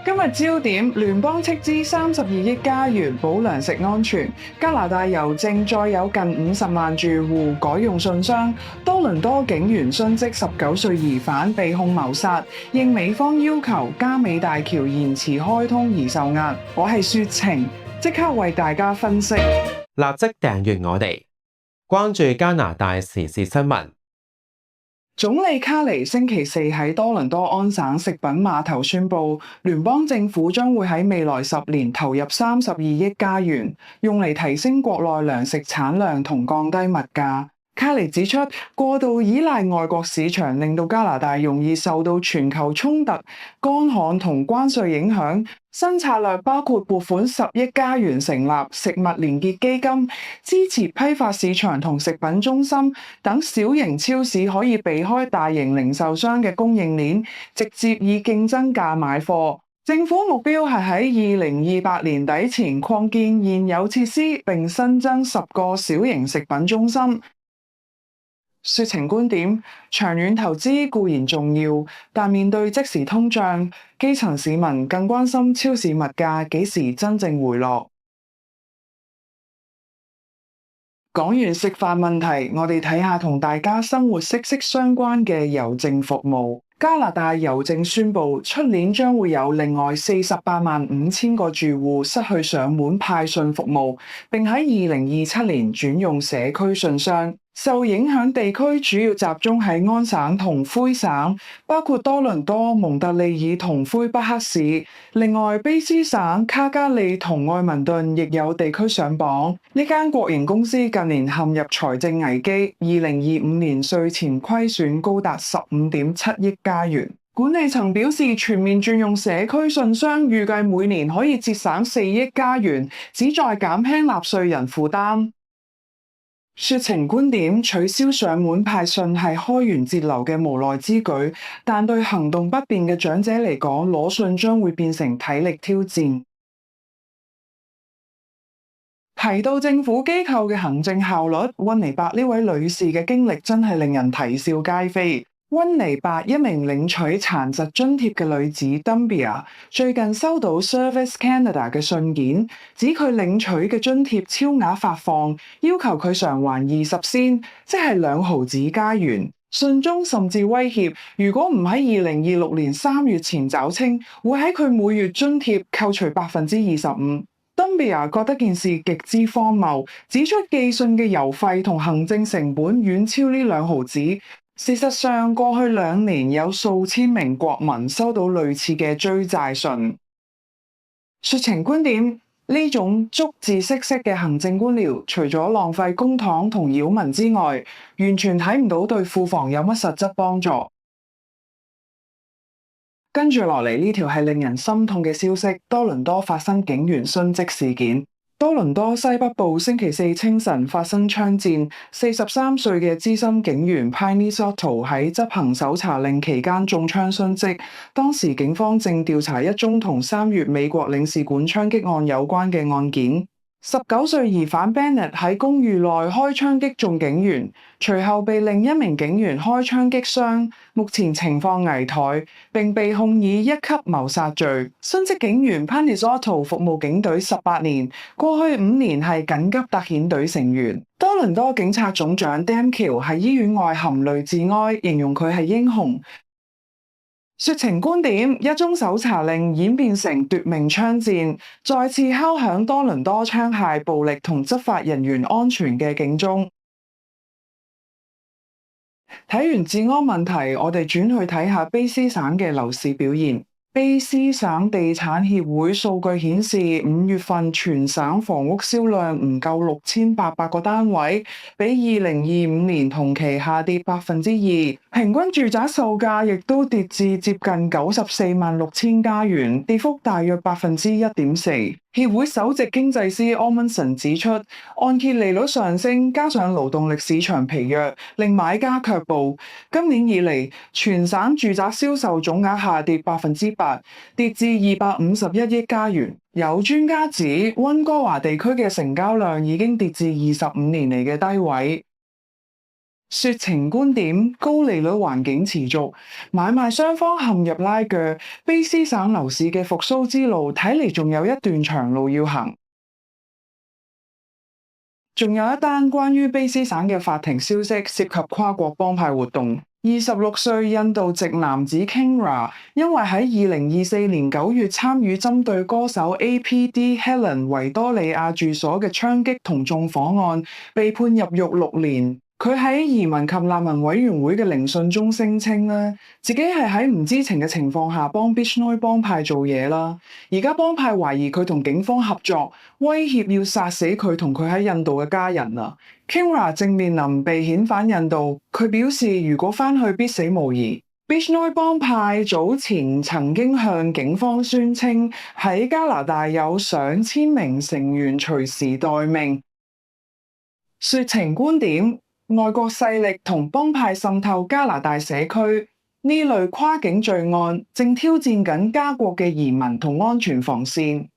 今日焦點，聯邦斥資32億加元保糧食安全。加拿大郵政再有近50萬住戶改用信箱。多倫多警員殉職19歲疑犯被控謀殺，應美方要求加美大橋延遲開通而受壓。我係雪晴，即刻為大家分析。立即訂閱我哋，關注加拿大時事新聞。總理卡尼星期四喺多倫多安省食品碼頭宣布，聯邦政府將會喺未來10年投入32億加元，用嚟提升國內糧食產量同降低物價。卡尼指出，過度依賴外國市場令到加拿大容易受到全球衝突、乾旱同關稅影響。新策略包括撥款10億加元成立食物連結基金，支持批發市場同食品中心等小型超市可以避開大型零售商嘅供應鏈，直接以競爭價買貨。政府目標係喺2028年底前擴建現有設施，並新增10個小型食品中心。雪晴觀點，長遠投資固然重要，但面對即時通脹，基層市民更關心超市物價幾時真正回落。講完食飯問題，我哋睇下同大家生活息息相關嘅郵政服務。加拿大郵政宣布，出年將會有另外485000個住戶失去上門派信服務，並喺2027年轉用社區信箱。受影響地區主要集中喺安省同魁省，包括多倫多、蒙特利爾同魁北克市。另外，卑詩省、卡加利同愛民頓亦有地區上榜。呢間國營公司近年陷入財政危機，2025年稅前虧損高達15.7億加元。管理層表示，全面轉用社區信箱，預計每年可以節省4億加元，旨在減輕納稅人負擔。雪晴觀點，取消上門派信係開源節流嘅無奈之舉，但對行動不便嘅長者嚟講，攞信將會變成體力挑戰。提到政府機構嘅行政效率，溫尼伯呢位女士嘅經歷真係令人啼笑皆非。溫尼伯一名領取殘疾津貼嘅女子 Dumbia 最近收到 Service Canada 嘅信件，指佢領取嘅津貼超額發放，要求佢償還20仙，即係2毫子加元。信中甚至威脅，如果唔喺2026年3月前找清，會喺佢每月津貼扣除25%。Dumbia 覺得件事極之荒謬，指出寄信嘅郵費同行政成本遠超呢2毫子。事實上，過去2年有數千名國民收到類似嘅追債信。雪晴觀點，呢種逐字式嘅行政官僚，除咗浪費公帑同擾民之外，完全睇唔到對庫房有乜實質幫助。跟住落嚟呢條係令人心痛嘅消息，多倫多發生警員殉職事件。多倫多西北部星期四清晨發生槍戰，43歲嘅資深警員 Piney Zotto 喺執行搜查令期間中槍殉職。當時警方正調查一宗同3月美國領事館槍擊案有關嘅案件。19歲疑犯 Bennett 喺公寓內開槍擊中警員，隨後被另一名警員開槍擊傷，目前情況危殆，並被控以1級謀殺罪。殉職警員 Piney Zotto 服務警隊18年，過去5年係緊急特遣隊成員。多倫多警察總長 Dan Kill 喺醫院外含淚致哀，形容佢係英雄。雪晴觀點，一宗搜查令演變成奪命槍戰，再次敲響多倫多槍械暴力同執法人員安全嘅警鐘。睇完治安問題，我哋轉去睇下卑詩省嘅樓市表現。卑詩省地產協會數據顯示，5月份全省房屋銷量唔夠6800個單位，比2025年同期下跌2%。平均住宅售價亦都跌至接近946000加元，跌幅大約1.4%。協會首席經濟師 Ormondson 指出，按揭利率上升，加上勞動力市場疲弱，令買家卻步。今年以嚟，全省住宅銷售總額下跌8%，跌至251億加元。有專家指，溫哥華地區嘅成交量已經跌至25年嚟嘅低位。說情觀點，高利率環境持續，買賣雙方陷入拉鋸，卑詩省樓市嘅復甦之路睇嚟仲有一段長路要行。仲有一單關於卑詩省嘅法庭消息，涉及跨國幫派活動。26歲印度籍男子 Kingra 因為喺2024年9月參與針對歌手 APD Helen 維多利亞住所嘅槍擊同縱火案，被判入獄6年。佢喺移民及難民委員會嘅聆訊中聲稱咧，自己係喺唔知情嘅情況下幫 Bishnoi 幫派做嘢啦。而家幫派懷疑佢同警方合作，威脅要殺死佢同佢喺印度嘅家人啊。Kingra 正面臨被遣返印度，佢表示如果返去必死無疑。Bishnoi 幫派早前曾經向警方宣稱喺加拿大有上千名成員隨時待命。說情觀點，外國勢力同幫派滲透加拿大社區，呢類跨境罪案正挑戰緊加國嘅移民同安全防線。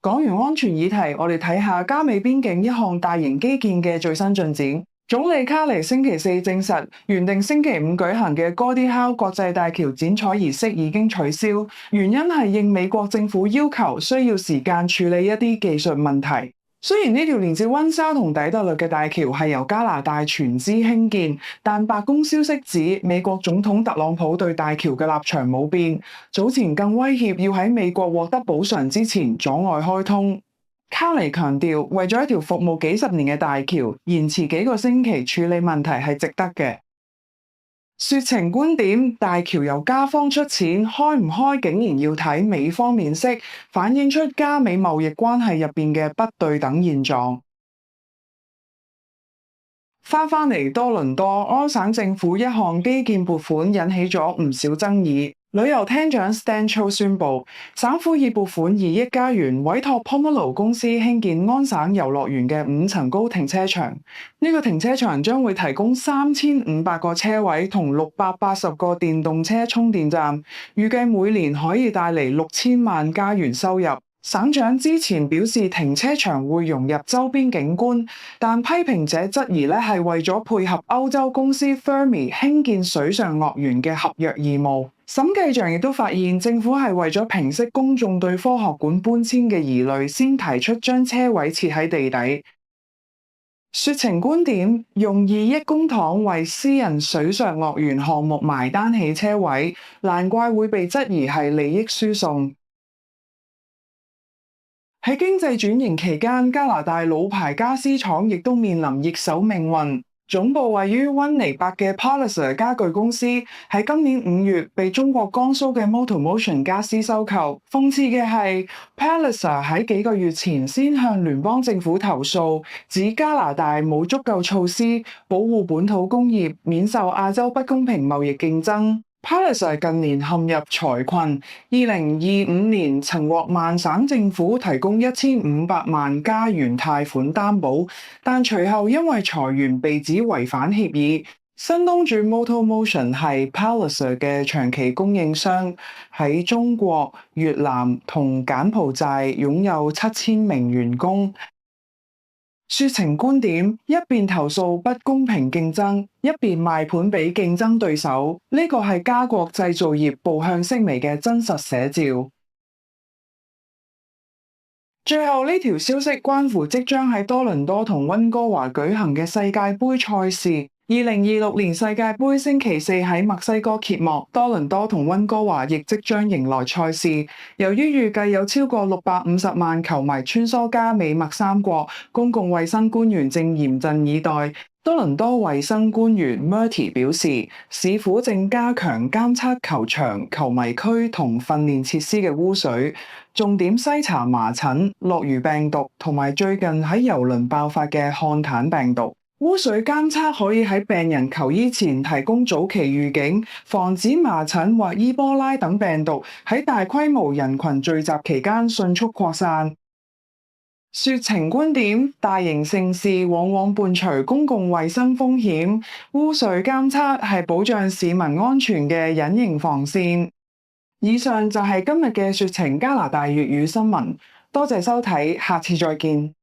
講完安全議題，我哋睇下加美邊境一項大型基建嘅最新進展。總理卡尼星期四證實，原定星期5舉行嘅哥迪考國際大橋剪彩儀式已經取消，原因係應美國政府要求，需要時間處理一啲技術問題。雖然呢條連接溫莎同底特律嘅大橋係由加拿大全資興建，但白宮消息指美國總統特朗普對大橋嘅立場冇變，早前更威脅要喺美國獲得補償之前阻礙開通。卡尼強調，為咗一條服務幾十年嘅大橋，延遲幾個星期處理問題係值得嘅。說情觀點，大橋由加方出錢，開唔開竟然要睇美方面色，反映出加美貿易關係入邊嘅不對等現狀。翻嚟多倫多，安省政府一項基建撥款引起咗唔少爭議。旅遊廳長 Stan Cho 宣布，省府以撥款2億加元委託 Pomelo 公司興建安省遊樂園嘅5層高停車場。呢個停車場將會提供3500個車位同680個電動車充電站，預計每年可以帶嚟6000萬加元收入。省長之前表示停車場會融入周邊景觀，但批評者質疑係為咗配合歐洲公司 Fermi 興建水上樂園嘅合約義務。審計長亦都發現政府係為咗平息公眾對科學館搬遷嘅疑慮，先提出將車位設喺地底。說情觀點，用2億公帑為私人水上樂園項目埋單起車位，難怪會被質疑係利益輸送。喺經濟轉型期間，加拿大老牌家私廠亦都面臨易手命運。總部位於溫尼伯嘅 Palliser 家具公司喺今年5月被中國江蘇嘅 Motomotion 家私收購。諷刺嘅係 Palliser 喺幾個月前先向聯邦政府投訴，指加拿大冇足夠措施保護本土工業免受亞洲不公平貿易競爭。Palliser 近年陷入財困，2025年曾獲曼省政府提供1500萬加元貸款擔保，但隨後因為裁員被指違反協議。新東主 Motomotion 係 Palliser 嘅長期供應商，喺中國、越南同柬埔寨擁有7000名員工。說情觀點，一邊投訴不公平競爭，一邊賣盤俾競爭對手，呢個係加國製造業步向式微嘅真實寫照。最後呢條消息關乎即將喺多倫多同溫哥華舉行嘅世界盃賽事。2026年世界盃星期四喺墨西哥揭幕，多倫多同溫哥華亦即將迎來賽事。由於預計有超過650萬球迷穿梭加美墨三國，公共衛生官員正嚴陣以待。多倫多衛生官員 Murty 表示，市府正加強監測球場、球迷區同訓練設施嘅污水，重點篩查麻疹、諾如病毒同埋最近喺郵輪爆發嘅漢坦病毒。污水監測可以喺病人求醫前提供早期預警，防止麻疹或伊波拉等病毒喺大規模人群聚集期間迅速擴散。說情觀點，大型盛事往往伴隨公共衛生風險，污水監測係保障市民安全嘅隱形防線。以上就係今日嘅說情加拿大粵語新聞，多謝收睇，下次再見。